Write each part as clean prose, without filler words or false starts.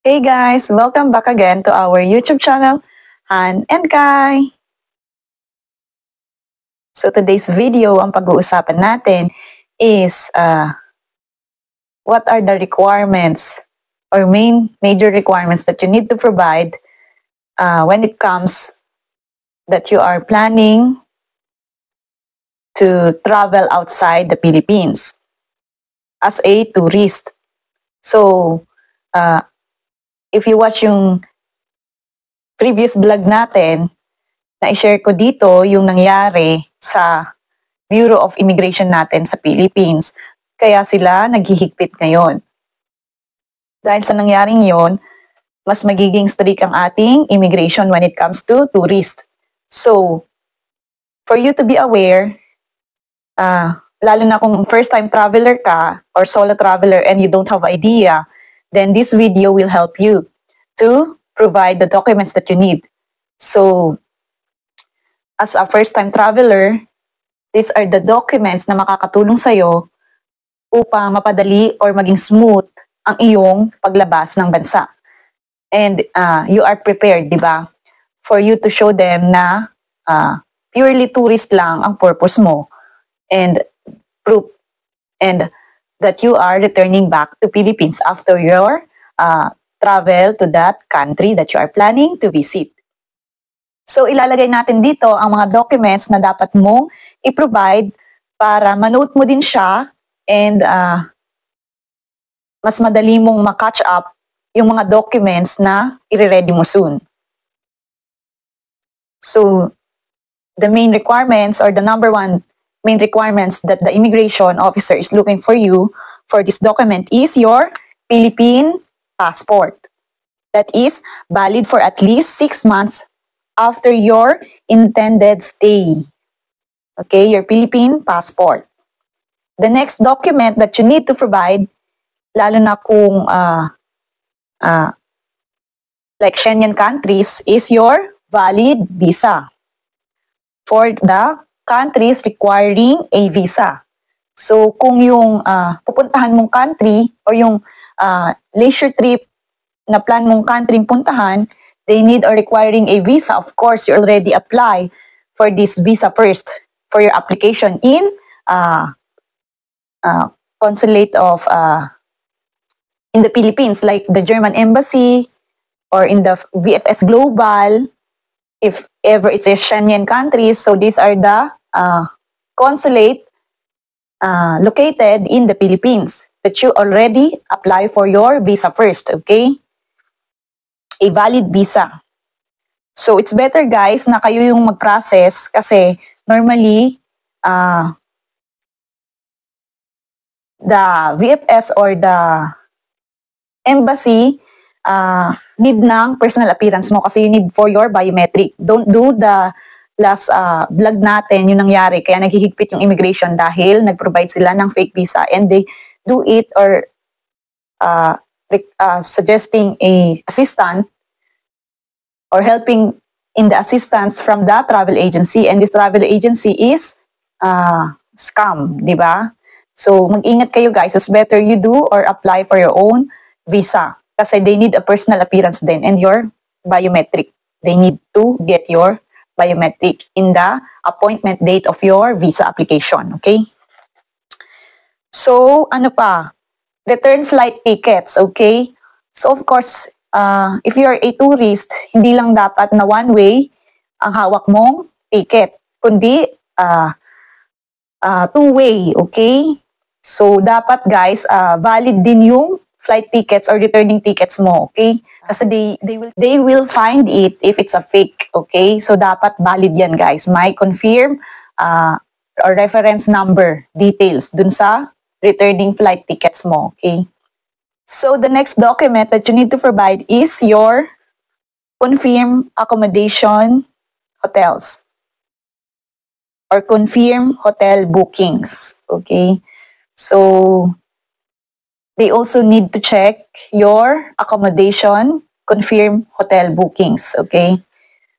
Hey guys, welcome back again to our YouTube channel, Han and Kai. So today's video, ang pag-uusapan natin is what are the requirements or major requirements that you need to provide when it comes that you are planning to travel outside the Philippines as a tourist. So, if you watch yung previous vlog natin, na-share ko dito yung nangyari sa Bureau of Immigration natin sa Philippines. Kaya sila naghihigpit ngayon. Dahil sa nangyaring yon, mas magiging strict ang ating immigration when it comes to tourist. So, for you to be aware, lalo na kung first-time traveler ka or solo traveler and you don't have idea, then this video will help you to provide the documents that you need. So, as a first-time traveler, these are the documents na makakatulong sa'yo upang mapadali or maging smooth ang iyong paglabas ng bansa. And you are prepared, di ba? For you to show them na purely tourist lang ang purpose mo. And proof and that you are returning back to Philippines after your travel to that country that you are planning to visit. So ilalagay natin dito ang mga documents na dapat mong i-provide para manote mo din siya and mas madali mong ma-catch up yung mga documents na i-ready mo soon. So the main requirements or the number one main requirements that the immigration officer is looking for you for this document is your Philippine passport. That is valid for at least 6 months after your intended stay. Okay, your Philippine passport. The next document that you need to provide, lalo na kung like Schengen countries, is your valid visa for the countries requiring a visa. So kung yung pupuntahan mong country or yung leisure trip na plan mong country puntahan, they need or requiring a visa, of course, you already apply for this visa first for your application in consulate of in the Philippines, like the German embassy or in the VFS Global, if ever it's a Schengen country. So these are the consulate located in the Philippines that you already apply for your visa first, okay? A valid visa. So it's better guys na kayo yung mag-process kasi normally the VFS or the embassy need ng personal appearance mo kasi you need for your biometric. Don't do the last vlog natin yung nangyari kaya naghihigpit yung immigration dahil nag-provide sila ng fake visa and they do it or suggesting a assistant or helping in the assistance from the travel agency, and this travel agency is scam, di ba? So mag-ingat kayo guys, it's better you do or apply for your own visa kasi they need a personal appearance din and your biometric. They need to get your biometric in the appointment date of your visa application, okay? So ano pa? Return flight tickets, okay? So of course, if you are a tourist, hindi lang dapat na one way ang hawak mong ticket, kundi two-way, okay? So dapat guys, valid din yung flight tickets or returning tickets mo, okay? Kasi they will find it if it's a fake, okay? So dapat valid yan guys. May confirm or reference number details dun sa returning flight tickets mo, okay? So the next document that you need to provide is your confirm accommodation hotels or confirm hotel bookings, okay? So they also need to check your accommodation confirm hotel bookings, okay?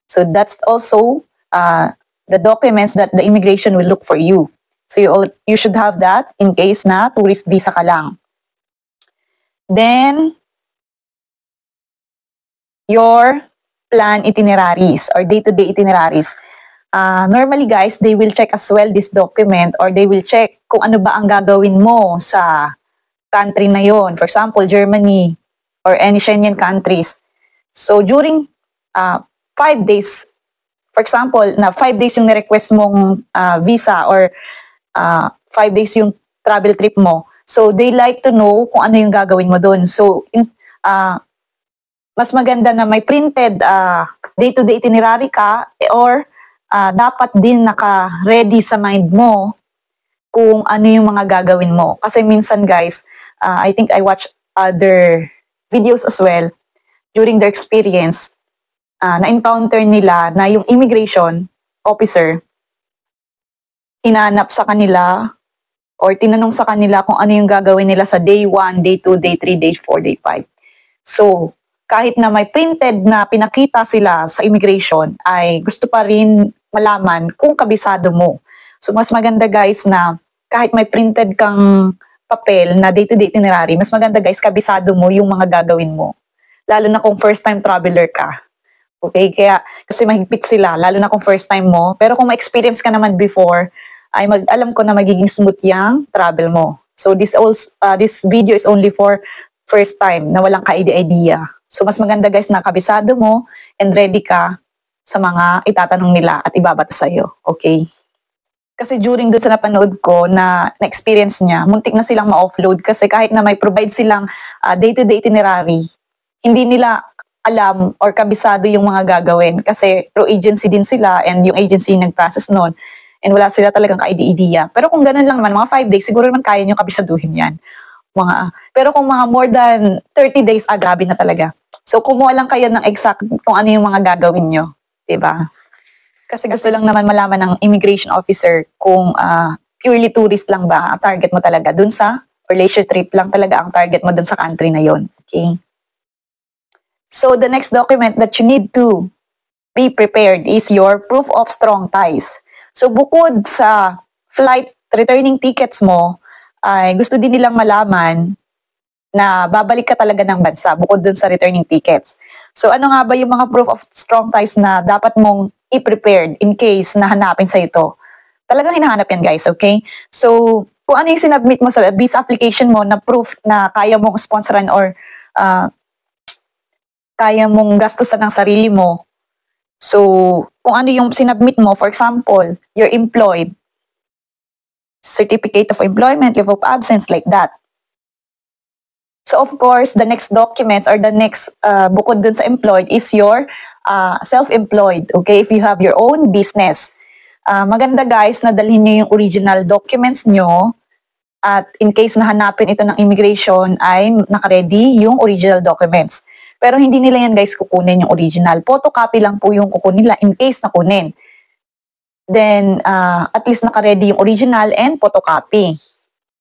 So that's also the documents that the immigration will look for you. So you should have that in case na tourist visa ka lang. Then, your plan itineraries or day-to-day itineraries. Normally guys, they will check as well this document or they will check kung ano ba ang gagawin mo sa country na yon. For example, Germany or any Schengen countries. So during 5 days, for example, na 5 days yung ni-request mong visa or 5 days yung travel trip mo. So they like to know kung ano yung gagawin mo doon. So mas maganda na may printed day-to-day itinerary ka or dapat din naka-ready sa mind mo kung ano yung mga gagawin mo. Kasi minsan guys, I think I watch other videos as well during their experience, na-encounter nila na yung immigration officer hinanap sa kanila or tinanong sa kanila kung ano yung gagawin nila sa day 1, day 2, day 3, day 4, day 5. So, kahit na may printed na pinakita sila sa immigration, ay gusto pa rin malaman kung kabisado mo. So, mas maganda guys na kahit may printed kang papel na day-to-day itinerary, mas maganda guys, kabisado mo yung mga gagawin mo. Lalo na kung first-time traveler ka. Okay? Kaya, kasi mahigpit sila, lalo na kung first-time mo. Pero kung ma-experience ka naman before, ay alam ko na magiging smooth yung travel mo. So, this video is only for first time na walang ka-idea. So, mas maganda guys na kabisado mo and ready ka sa mga itatanong nila at ibabato sa'yo. Okay? Kasi during doon sa napanood ko na experience niya, muntik na silang ma-offload kasi kahit na may provide silang day-to-day itinerary, hindi nila alam or kabisado yung mga gagawin kasi through agency din sila and yung agency nag-process nun and wala sila talagang ka-idea. Pero kung ganun lang naman, mga 5 days, siguro naman kaya nyo kabisaduhin yan. Pero kung mga more than 30 days, grabe na talaga. So kumuha lang kayo ng exact kung ano yung mga gagawin nyo. Diba? Kasi gusto lang naman malaman ng immigration officer kung purely tourist lang ba ang target mo talaga dun sa or leisure trip lang talaga ang target mo dun sa country na yon. Okay? So the next document that you need to be prepared is your proof of strong ties. So bukod sa flight returning tickets mo, ay gusto din nilang malaman na babalik ka talaga ng bansa bukod dun sa returning tickets. So ano nga ba yung mga proof of strong ties na dapat mong i-prepared in case na hanapin sa ito? Talagang hinahanap yan guys, okay? So kung ano yung sinubmit mo sa visa application mo na proof na kaya mong sponsoran or kaya mong gastusan ng sarili mo. So kung ano yung sinubmit mo, for example, you're employed, certificate of employment, leave of absence, like that. So of course, the next documents or the next bukod dun sa employed is your self-employed, okay? If you have your own business. Maganda guys na dalhin nyo yung original documents nyo at in case na hanapin ito ng immigration ay naka-ready yung original documents. Pero hindi nila yan guys kukunin yung original. Photocopy lang po yung kukunin nila in case na kunin. Then at least naka-ready yung original and photocopy.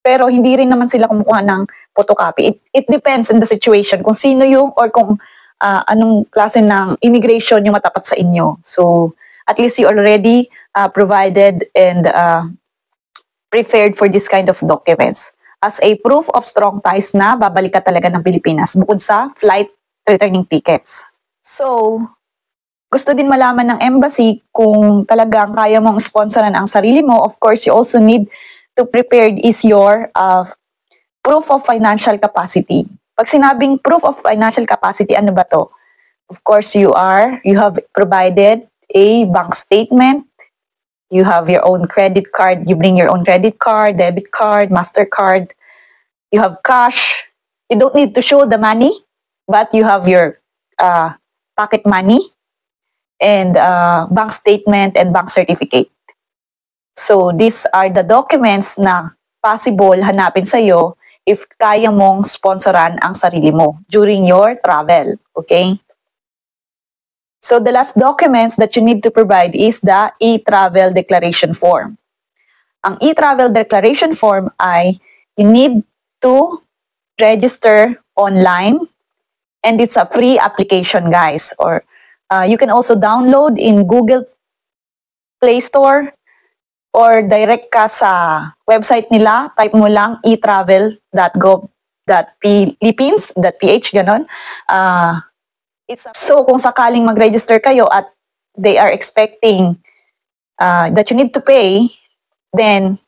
Pero hindi rin naman sila kumukuha ng photocopy. It depends on the situation. Kung sino yung or kung anong klase ng immigration yung matapat sa inyo. So, at least you already provided and prepared for this kind of documents as a proof of strong ties na babalik ka talaga ng Pilipinas bukod sa flight returning tickets. So, gusto din malaman ng embassy kung talagang kaya mong sponsoran ang sarili mo. Of course, you also need to prepare is your proof of financial capacity. Pag sinabing proof of financial capacity, ano ba to? Of course, you have provided a bank statement. You have your own credit card. You bring your own credit card, debit card, MasterCard. You have cash. You don't need to show the money, but you have your pocket money and bank statement and bank certificate. So, these are the documents na possible hanapin sa'yo if kaya mong sponsoran ang sarili mo during your travel. Okay? So, the last documents that you need to provide is the e-travel declaration form. Ang e-travel declaration form ay you need to register online and it's a free application, guys. Or you can also download in Google Play Store or direct ka sa website nila, type mo lang etravel.gov.philippines.ph, ganon. So kung sakaling mag-register kayo at they are expecting that you need to pay, then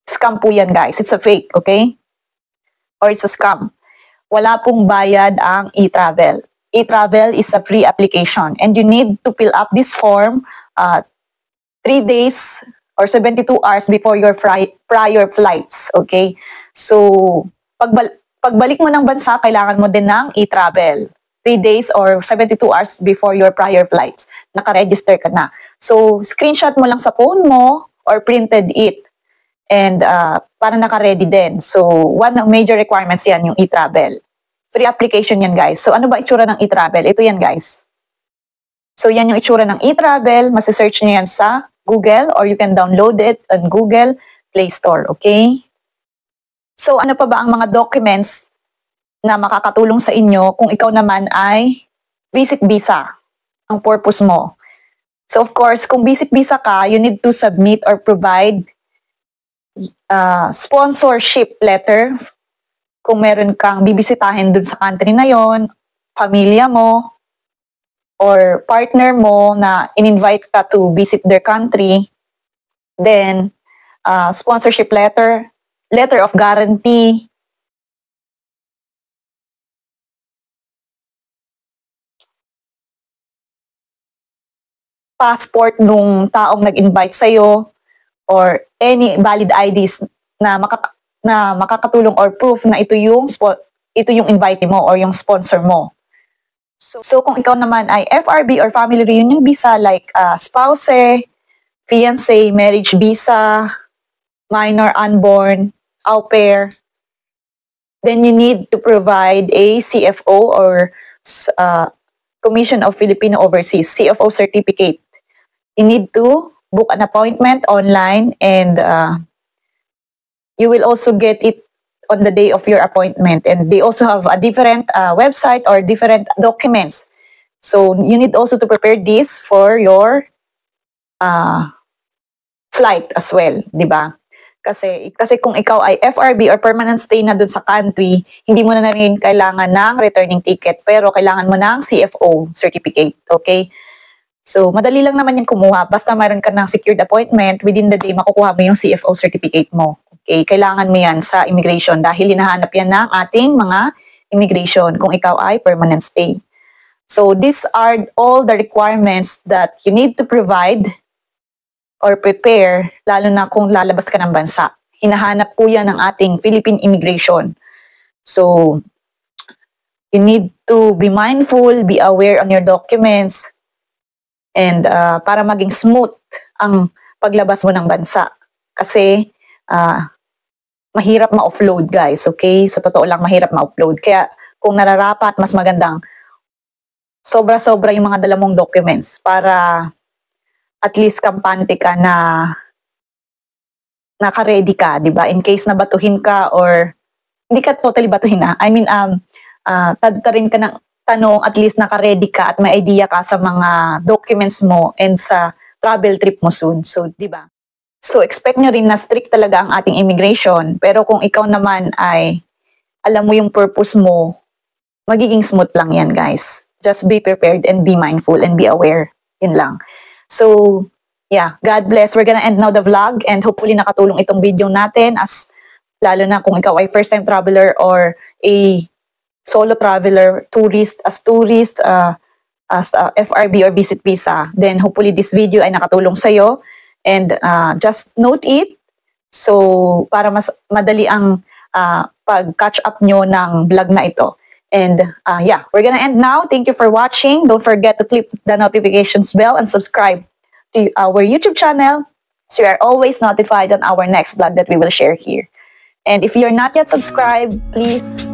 scam po yan guys. It's a fake, okay? Or it's a scam. Wala pong bayad ang e-travel. E-travel is a free application and you need to fill up this form 3 days or 72 hours before your prior flights, okay? So, pagbalik mo ng bansa, kailangan mo din ng e-travel. 3 days or 72 hours before your prior flights. Naka-register ka na. So, screenshot mo lang sa phone mo or printed it. And para naka-ready din. So, one of major requirements yan, yung e-travel. Free application yan, guys. So, ano ba itsura ng e-travel? Ito yan, guys. So, yan yung itsura ng e-travel. Masisearch nyo yan sa Google or you can download it on Google Play Store, okay? So, ano pa ba ang mga documents na makakatulong sa inyo kung ikaw naman ay visit visa ang purpose mo? So, of course, kung visit visa ka, you need to submit or provide sponsorship letter kung meron kang bibisitahin dun sa country na yon, pamilya mo, or partner mo na in-invite ka to visit their country. Then, sponsorship letter, letter of guarantee, passport nung taong nag-invite sa'yo, or any valid IDs na makakatulong or proof na ito yung invitee mo or yung sponsor mo. So kung ikaw naman ay FRB or family reunion visa like spouse, fiancé, marriage visa, minor, unborn, au pair, then you need to provide a CFO or Commission of Filipino Overseas, CFO certificate. You need to book an appointment online and you will also get it on the day of your appointment. And they also have a different website or different documents. So you need also to prepare this for your flight as well, di ba? Kasi kung ikaw ay FRB or permanent stay na dun sa country, hindi mo na rin kailangan ng returning ticket, pero kailangan mo ng CFO certificate, okay? So, madali lang naman yung kumuha. Basta mayroon ka ng secured appointment, within the day, makukuha mo yung CFO certificate mo. Okay? Kailangan mo yan sa immigration dahil hinahanap yan ng ating mga immigration kung ikaw ay permanent stay. So, these are all the requirements that you need to provide or prepare, lalo na kung lalabas ka ng bansa. Hinahanap po yan ng ating Philippine immigration. So, you need to be mindful, be aware on your documents, and para maging smooth ang paglabas mo ng bansa. Kasi mahirap ma-offload guys, okay? Sa totoo lang, mahirap ma-offload. Kaya kung nararapat, mas magandang sobra-sobra yung mga dala mong documents para at least kampante ka na naka-ready ka, di ba? In case na batuhin ka or hindi ka totally batuhin na. I mean, tadtarin ka ng tanong, at least naka-ready ka at may idea ka sa mga documents mo and sa travel trip mo soon. So, di ba? So, expect nyo rin na strict talaga ang ating immigration. Pero kung ikaw naman ay alam mo yung purpose mo, magiging smooth lang yan, guys. Just be prepared and be mindful and be aware. Yun lang. So, yeah, God bless. We're gonna end now the vlog and hopefully nakatulong itong video natin as lalo na kung ikaw ay first-time traveler or a solo traveler, tourist, as FRB or visit visa, then hopefully this video ay nakatulong sa'yo. And just note it. So, para mas madali ang pag-catch up nyo ng vlog na ito. And yeah, we're gonna end now. Thank you for watching. Don't forget to click the notifications bell and subscribe to our YouTube channel so you are always notified on our next vlog that we will share here. And if you're not yet subscribed, please